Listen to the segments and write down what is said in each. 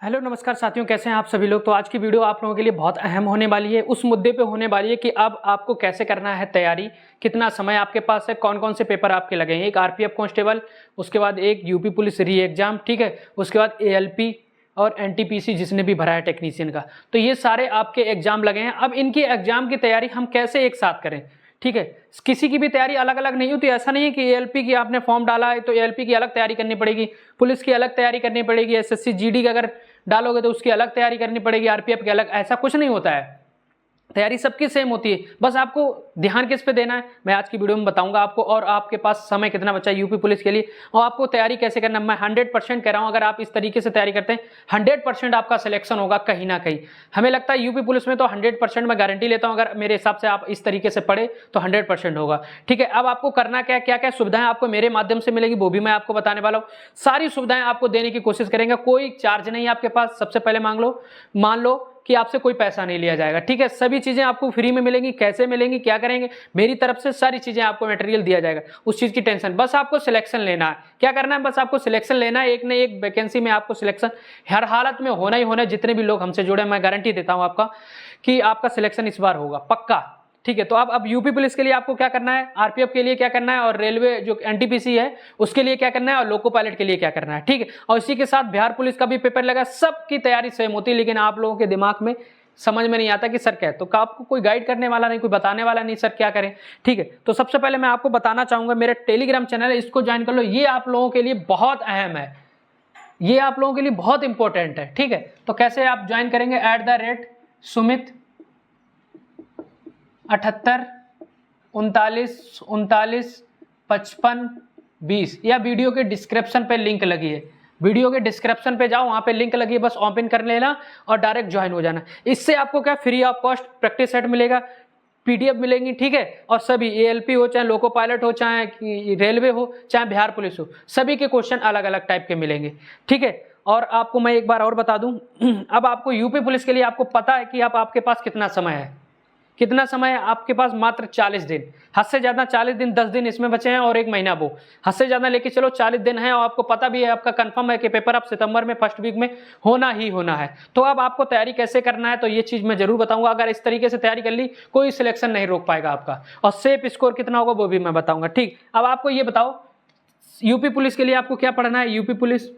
Hello नमस्कार साथियों, कैसे हैं आप सभी लोग। तो आज की वीडियो आप लोगों के लिए बहुत अहम होने वाली है। उस मुद्दे पे होने वाली है कि अब आपको कैसे करना है तैयारी, कितना समय आपके पास है, कौन कौन से पेपर आपके लगे हैं। एक आरपीएफ कांस्टेबल, उसके बाद एक यूपी पुलिस री एग्जाम, ठीक है, उसके बाद एएलपी और एनटीपीसी जिसने भी भरा है टेक्नीशियन का। तो ये सारे आपके एग्जाम लगे हैं। अब इनकी एग्जाम की तैयारी हम कैसे एक साथ करें, ठीक है। किसी की भी तैयारी अलग अलग नहीं होती। ऐसा नहीं है कि एएलपी की आपने फॉर्म डाला है तो एएलपी की अलग तैयारी करनी पड़ेगी, पुलिस की अलग तैयारी करनी पड़ेगी, एसएससी जीडी का अगर डालोगे तो उसकी अलग तैयारी करनी पड़ेगी, आरपीएफ की अलग। ऐसा कुछ नहीं होता है, तैयारी सबकी सेम होती है। बस आपको ध्यान किस पे देना है मैं आज की वीडियो में बताऊंगा आपको, और आपके पास समय कितना बचा है यूपी पुलिस के लिए और आपको तैयारी कैसे करना है। मैं 100% कह रहा हूं, अगर आप इस तरीके से तैयारी करते हैं 100% आपका सिलेक्शन होगा कहीं ना कहीं। हमें लगता है यूपी पुलिस में तो 100% मैं गारंटी लेता हूं, अगर मेरे हिसाब से आप इस तरीके से पढ़े तो 100% होगा, ठीक है। अब आपको करना क्या, क्या क्या सुविधाएं आपको मेरे माध्यम से मिलेगी वो भी मैं आपको बताने वाला हूं। सारी सुविधाएं आपको देने की कोशिश करेंगे, कोई चार्ज नहीं है आपके पास। सबसे पहले मान लो कि आपसे कोई पैसा नहीं लिया जाएगा, ठीक है। सभी चीजें आपको फ्री में मिलेंगी। कैसे मिलेंगी, क्या करेंगे, मेरी तरफ से सारी चीजें आपको मटेरियल दिया जाएगा, उस चीज की टेंशन। बस आपको सिलेक्शन लेना है। क्या करना है, बस आपको सिलेक्शन लेना है। एक न एक वैकेंसी में आपको सिलेक्शन हर हालत में होना ही होना है। जितने भी लोग हमसे जुड़े, मैं गारंटी देता हूं आपका कि आपका सिलेक्शन इस बार होगा पक्का, ठीक है। तो अब यूपी पुलिस के लिए आपको क्या करना है, आरपीएफ के लिए क्या करना है, और रेलवे जो एनटीपीसी है उसके लिए क्या करना है, और लोको पायलट के लिए क्या करना है, ठीक है। और इसी के साथ बिहार पुलिस का भी पेपर लगा। सबकी तैयारी सेम होती है, लेकिन आप लोगों के दिमाग में समझ में नहीं आता कि सर क्या है। तो आपको कोई गाइड करने वाला नहीं, कोई बताने वाला नहीं सर क्या करें, ठीक है। तो सबसे पहले मैं आपको बताना चाहूंगा, मेरा टेलीग्राम चैनल है, इसको ज्वाइन कर लो। ये आप लोगों के लिए बहुत अहम है, ये आप लोगों के लिए बहुत इंपॉर्टेंट है, ठीक है। तो कैसे आप ज्वाइन करेंगे, @Sumit 78 39 39 55 20, या वीडियो के डिस्क्रिप्शन पे लिंक लगी है। वीडियो के डिस्क्रिप्शन पे जाओ, वहां पे लिंक लगी है, बस ओपन कर लेना और डायरेक्ट ज्वाइन हो जाना। इससे आपको क्या free of cost practice set मिलेगा, पीडीएफ मिलेंगी, ठीक है। और सभी एएलपी हो, चाहे लोको पायलट हो, चाहे रेलवे हो, चाहे बिहार पुलिस हो, सभी के क्वेश्चन अलग अलग टाइप के मिलेंगे, ठीक है। और आपको मैं एक बार और बता दूं, अब आपको यूपी पुलिस के लिए आपको पता है कि आपके पास कितना समय है। कितना समय है आपके पास, मात्र 40 दिन। हद से ज्यादा 40 दिन, 10 दिन इसमें बचे हैं और 1 महीना वो। हद से ज्यादा लेके चलो 40 दिन है, और आपको पता भी है, आपका कंफर्म है कि पेपर अब सितंबर में फर्स्ट वीक में होना ही होना है। तो अब आपको तैयारी कैसे करना है, तो ये चीज मैं जरूर बताऊंगा। अगर इस तरीके से तैयारी कर ली, कोई सिलेक्शन नहीं रोक पाएगा आपका, और सेफ स्कोर कितना होगा वो भी मैं बताऊंगा, ठीक। अब आपको ये बताओ, यूपी पुलिस के लिए आपको क्या पढ़ना है। यूपी पुलिस,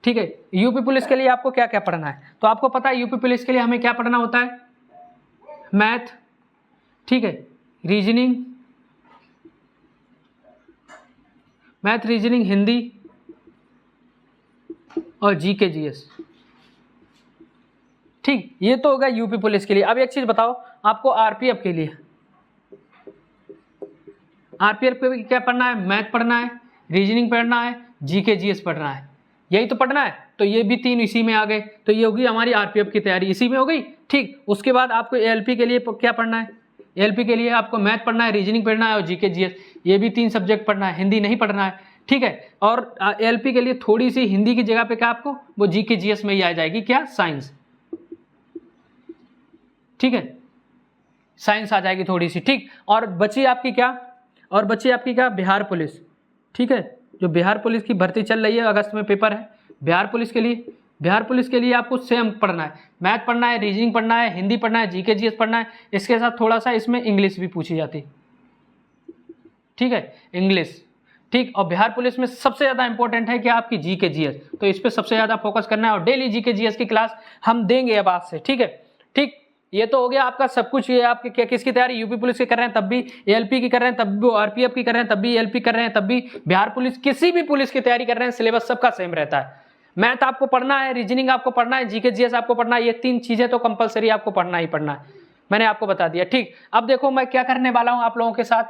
ठीक है, यूपी पुलिस के लिए आपको क्या क्या पढ़ना है। तो आपको पता है यूपी पुलिस के लिए हमें क्या पढ़ना होता है, मैथ, ठीक है, रीजनिंग, मैथ, रीजनिंग, हिंदी और जीके जीएस, ठीक। ये तो होगा यूपी पुलिस के लिए। अब एक चीज बताओ, आपको आरपीएफ के लिए, आरपीएफ के लिए क्या पढ़ना है, मैथ पढ़ना है, रीजनिंग पढ़ना है, जीके जीएस पढ़ना है, यही तो पढ़ना है। तो ये भी 3 इसी में आ गए, तो ये होगी हमारी आरपीएफ की तैयारी, इसी में हो गई, ठीक। उसके बाद आपको एएलपी के लिए क्या पढ़ना है, एएलपी के लिए आपको मैथ पढ़ना है, रीजनिंग पढ़ना है और जीके जीएस, ये भी 3 सब्जेक्ट पढ़ना है, हिंदी नहीं पढ़ना है, ठीक है। और एएलपी के लिए थोड़ी सी हिंदी की जगह पे क्या आपको वो जीके जीएस में ही आ जाएगी, क्या, साइंस, ठीक है, साइंस आ जाएगी थोड़ी सी, ठीक। और बची आपकी क्या, और बची आपकी क्या, बिहार पुलिस, ठीक है। जो बिहार पुलिस की भर्ती चल रही है, अगस्त में पेपर है बिहार पुलिस के लिए। बिहार पुलिस के लिए आपको सेम पढ़ना है, मैथ पढ़ना है, रीजनिंग पढ़ना है, हिंदी पढ़ना है, जीके जीएस पढ़ना है। इसके साथ थोड़ा सा इसमें इंग्लिश भी पूछी जाती, ठीक है, इंग्लिश, ठीक। और बिहार पुलिस में सबसे ज्यादा इंपॉर्टेंट है कि आपकी जीके जीएस, तो इस पर सबसे ज्यादा फोकस करना है। और डेली जीके जीएस की क्लास हम देंगे अब आज से, ठीक है, ठीक। ये तो हो गया आपका सब कुछ। ये आपके क्या, किसकी तैयारी, यूपी पुलिस की कर रहे हैं तब भी एएलपी की कर रहे हैं, तब भी आरपीएफ की कर रहे हैं, तब भी एएलपी कर रहे हैं, तब भी बिहार पुलिस, किसी भी पुलिस की तैयारी कर रहे हैं, सिलेबस सबका सेम रहता है। मैथ आपको पढ़ना है, रीजनिंग आपको पढ़ना है, जीके जीएस आपको पढ़ना है, ये 3 चीजें तो कंपलसरी आपको पढ़ना ही पढ़ना है, मैंने आपको बता दिया, ठीक। अब देखो मैं क्या करने वाला हूं आप लोगों के साथ,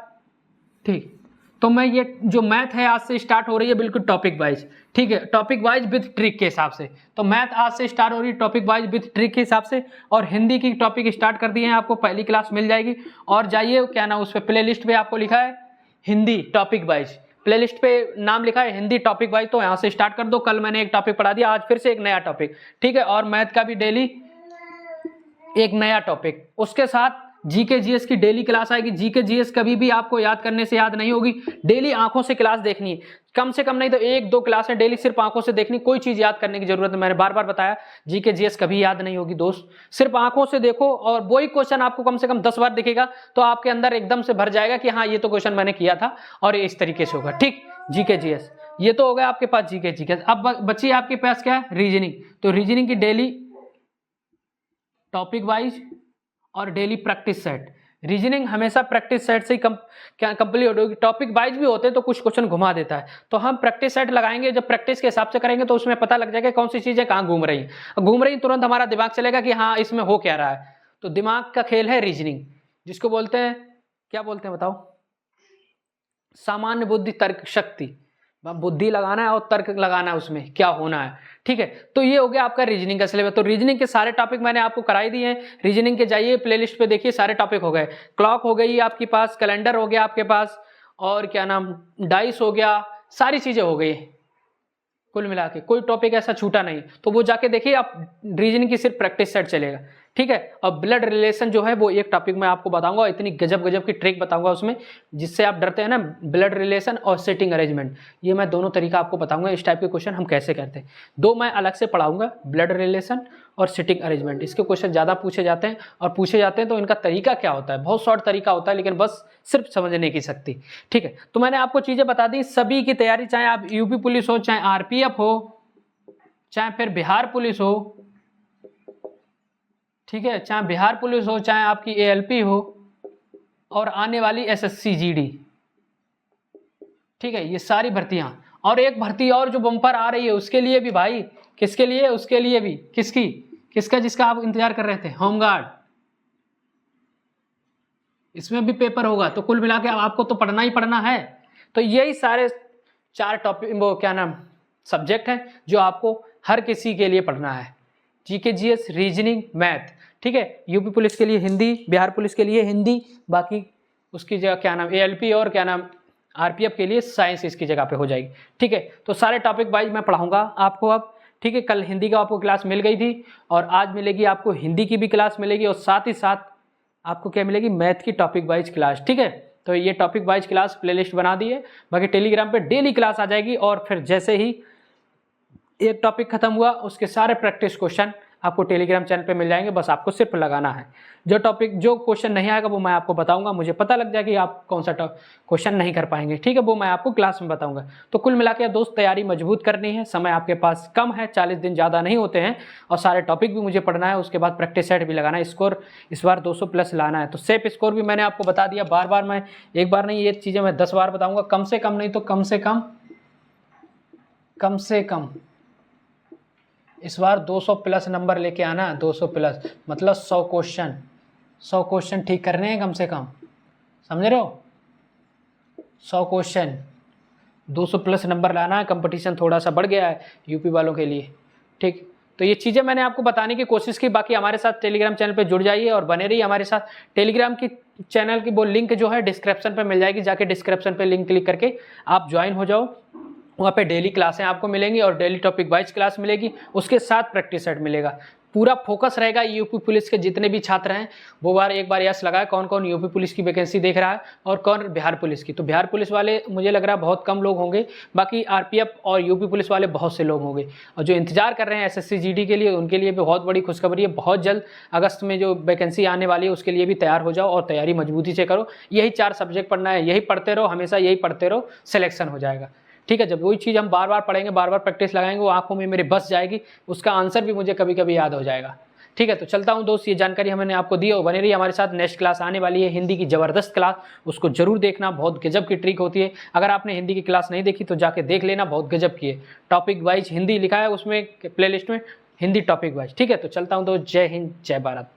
ठीक। तो मैं ये जो मैथ है आज से स्टार्ट हो रही है बिल्कुल टॉपिक वाइज, ठीक है, टॉपिक वाइज विथ ट्रिक के हिसाब से। तो मैथ आज से स्टार्ट हो रही है टॉपिक वाइज विथ ट्रिक के हिसाब से, और हिंदी की टॉपिक स्टार्ट कर दिए हैं, आपको पहली क्लास मिल जाएगी। और जाइए क्या ना, उस पर प्ले लिस्ट पे आपको लिखा है हिंदी टॉपिक वाइज, प्लेलिस्ट पे नाम लिखा है हिंदी टॉपिक वाइज, तो यहाँ से स्टार्ट कर दो। कल मैंने एक टॉपिक पढ़ा दिया, आज फिर से एक नया टॉपिक, ठीक है। और मैथ का भी डेली एक नया टॉपिक, उसके साथ जीके जीएस की डेली क्लास आएगी। जीके जीएस कभी भी आपको याद करने से याद नहीं होगी, डेली आंखों से क्लास देखनी है, कम से कम नहीं तो 1-2 क्लासें डेली सिर्फ आंखों से देखनी, कोई चीज याद करने की जरूरत नहीं। मैंने बार बार बताया जीके जीएस कभी याद नहीं होगी दोस्त, सिर्फ आंखों से देखो और वही क्वेश्चन आपको कम से कम 10 बार दिखेगा तो आपके अंदर एकदम से भर जाएगा कि हाँ ये तो क्वेश्चन मैंने किया था और इस तरीके से होगा। ठीक, जीके जीएस ये तो हो गया आपके पास जीके जीएस। अब बची आपके पास क्या है, रीजनिंग। तो रीजनिंग की डेली टॉपिक वाइज और डेली प्रैक्टिस सेट। रीजनिंग हमेशा प्रैक्टिस सेट से ही कंप्लीट होगी, टॉपिक वाइज भी होते हैं तो कुछ क्वेश्चन घुमा देता है, तो हम प्रैक्टिस सेट लगाएंगे, जब प्रैक्टिस के हिसाब से करेंगे तो उसमें पता लग जाएगा कौन सी चीजें कहाँ घूम रही है, घूम रही तुरंत हमारा दिमाग चलेगा कि हाँ इसमें हो क्या रहा है। तो दिमाग का खेल है रीजनिंग, जिसको बोलते हैं, क्या बोलते हैं बताओ, सामान्य बुद्धि तर्क शक्ति। बुद्धि लगाना है और तर्क लगाना है उसमें क्या होना है। ठीक है, तो ये हो गया आपका रीजनिंग का सिलेबस। तो रीजनिंग के सारे टॉपिक मैंने आपको कराई दिए हैं, रीजनिंग के जाइए प्लेलिस्ट पे देखिए, सारे टॉपिक हो गए। क्लॉक हो गई आपके पास, कैलेंडर हो गया आपके पास, और क्या नाम, डाइस हो गया, सारी चीजें हो गई कुल मिला के, कोई टॉपिक ऐसा छूटा नहीं। तो वो जाके देखिए, आप रीजनिंग की सिर्फ प्रैक्टिस सेट चलेगा। ठीक है, और ब्लड रिलेशन जो है वो एक टॉपिक मैं आपको बताऊंगा, इतनी गजब गजब की ट्रिक बताऊंगा उसमें, जिससे आप डरते हैं ना, ब्लड रिलेशन और सिटिंग अरेंजमेंट, ये मैं दोनों तरीका आपको बताऊंगा, इस टाइप के क्वेश्चन हम कैसे करते हैं। दो मैं अलग से पढ़ाऊंगा, ब्लड रिलेशन और सिटिंग अरेंजमेंट। इसके क्वेश्चन ज़्यादा पूछे जाते हैं, और पूछे जाते हैं तो इनका तरीका क्या होता है, बहुत शॉर्ट तरीका होता है, लेकिन बस सिर्फ समझने की शक्ति। ठीक है, तो मैंने आपको चीज़ें बता दी, सभी की तैयारी, चाहे आप यूपी पुलिस हो, चाहे आरपीएफ हो, चाहे फिर बिहार पुलिस हो, ठीक है, चाहे बिहार पुलिस हो, चाहे आपकी एएलपी हो, और आने वाली एसएससी जीडी। ठीक है, ये सारी भर्तियां, और एक भर्ती और जो बम्पर आ रही है उसके लिए भी भाई, किसके लिए, उसके लिए भी, किसका जिसका आप इंतजार कर रहे थे, होमगार्ड, इसमें भी पेपर होगा। तो कुल मिला के आपको तो पढ़ना ही पढ़ना है। तो यही सारे 4 टॉपिक, वो क्या नाम, सब्जेक्ट हैं जो आपको हर किसी के लिए पढ़ना है, जीके जीएस, रीजनिंग, मैथ। ठीक है, यूपी पुलिस के लिए हिंदी, बिहार पुलिस के लिए हिंदी, बाकी उसकी जगह क्या नाम एएलपी और क्या नाम आरपीएफ के लिए साइंस इसकी जगह पे हो जाएगी। ठीक है, तो सारे टॉपिक वाइज मैं पढ़ाऊंगा आपको अब। ठीक है, कल हिंदी का आपको क्लास मिल गई थी, और आज मिलेगी आपको हिंदी की भी क्लास मिलेगी, और साथ ही साथ आपको क्या मिलेगी, मैथ की टॉपिक वाइज क्लास। ठीक है, तो ये टॉपिक वाइज क्लास प्लेलिस्ट बना दी है, बाकी टेलीग्राम पे डेली क्लास आ जाएगी, और फिर जैसे ही एक टॉपिक खत्म हुआ उसके सारे प्रैक्टिस क्वेश्चन आपको टेलीग्राम चैनल पे मिल जाएंगे, बस आपको सिर्फ लगाना है। जो टॉपिक, जो क्वेश्चन नहीं आएगा वो मैं आपको बताऊंगा, मुझे पता लग जाए कि आप कौन सा क्वेश्चन नहीं कर पाएंगे। ठीक है, वो मैं आपको क्लास में बताऊंगा। तो कुल मिला के दोस्त, तैयारी मजबूत करनी है, समय आपके पास कम है, 40 दिन ज़्यादा नहीं होते हैं, और सारे टॉपिक भी मुझे पढ़ना है, उसके बाद प्रैक्टिस सेट भी लगाना है, स्कोर इस बार 200 प्लस लाना है। तो सेफ स्कोर भी मैंने आपको बता दिया, बार बार मैं, एक बार नहीं, ये चीज़ें मैं 10 बार बताऊँगा, कम से कम नहीं तो कम से कम इस बार 200 प्लस नंबर लेके आना, 200 प्लस मतलब 100 क्वेश्चन ठीक करने हैं कम से कम, समझ रहे हो, 100 क्वेश्चन, 200 प्लस नंबर लाना है। कंपटीशन थोड़ा सा बढ़ गया है यूपी वालों के लिए। ठीक, तो ये चीज़ें मैंने आपको बताने की कोशिश की। बाकी हमारे साथ टेलीग्राम चैनल पे जुड़ जाइए और बने रहिए हमारे साथ। टेलीग्राम की चैनल की वो लिंक जो है डिस्क्रिप्शन पे मिल जाएगी, जाके डिस्क्रिप्शन पे लिंक क्लिक करके आप ज्वाइन हो जाओ। वहाँ पे डेली क्लासें आपको मिलेंगी और डेली टॉपिक वाइज क्लास मिलेगी, उसके साथ प्रैक्टिस सेट मिलेगा। पूरा फोकस रहेगा यूपी पुलिस के जितने भी छात्र हैं वो एक बार यस लगाए, कौन कौन यूपी पुलिस की वैकेंसी देख रहा है और कौन बिहार पुलिस की। तो बिहार पुलिस वाले मुझे लग रहा है बहुत कम लोग होंगे, बाकी आरपीएफ और यूपी पुलिस वाले बहुत से लोग होंगे। और जो इंतजार कर रहे हैं एसएससी जीडी के लिए, उनके लिए भी बहुत बड़ी खुशखबरी है। बहुत जल्द अगस्त में जो वैकेंसी आने वाली है उसके लिए भी तैयार हो जाओ और तैयारी मजबूती से करो। यही 4 सब्जेक्ट पढ़ना है, यही पढ़ते रहो, हमेशा यही पढ़ते रहो, सिलेक्शन हो जाएगा। ठीक है, जब वही चीज़ हम बार बार पढ़ेंगे, बार बार प्रैक्टिस लगाएंगे, वो आंखों में मेरे बस जाएगी, उसका आंसर भी मुझे कभी कभी याद हो जाएगा। ठीक है, तो चलता हूं दोस्त, ये जानकारी मैंने आपको दी और बने रही हमारे साथ। नेक्स्ट क्लास आने वाली है हिंदी की, ज़बरदस्त क्लास, उसको जरूर देखना, बहुत गजब की ट्रिक होती है। अगर आपने हिंदी की क्लास नहीं देखी तो जाके देख लेना, बहुत गजब की है। टॉपिक वाइज हिंदी लिखा है उसमें प्लेलिस्ट में, हिंदी टॉपिक वाइज। ठीक है, तो चलता हूँ दोस्त, जय हिंद जय भारत।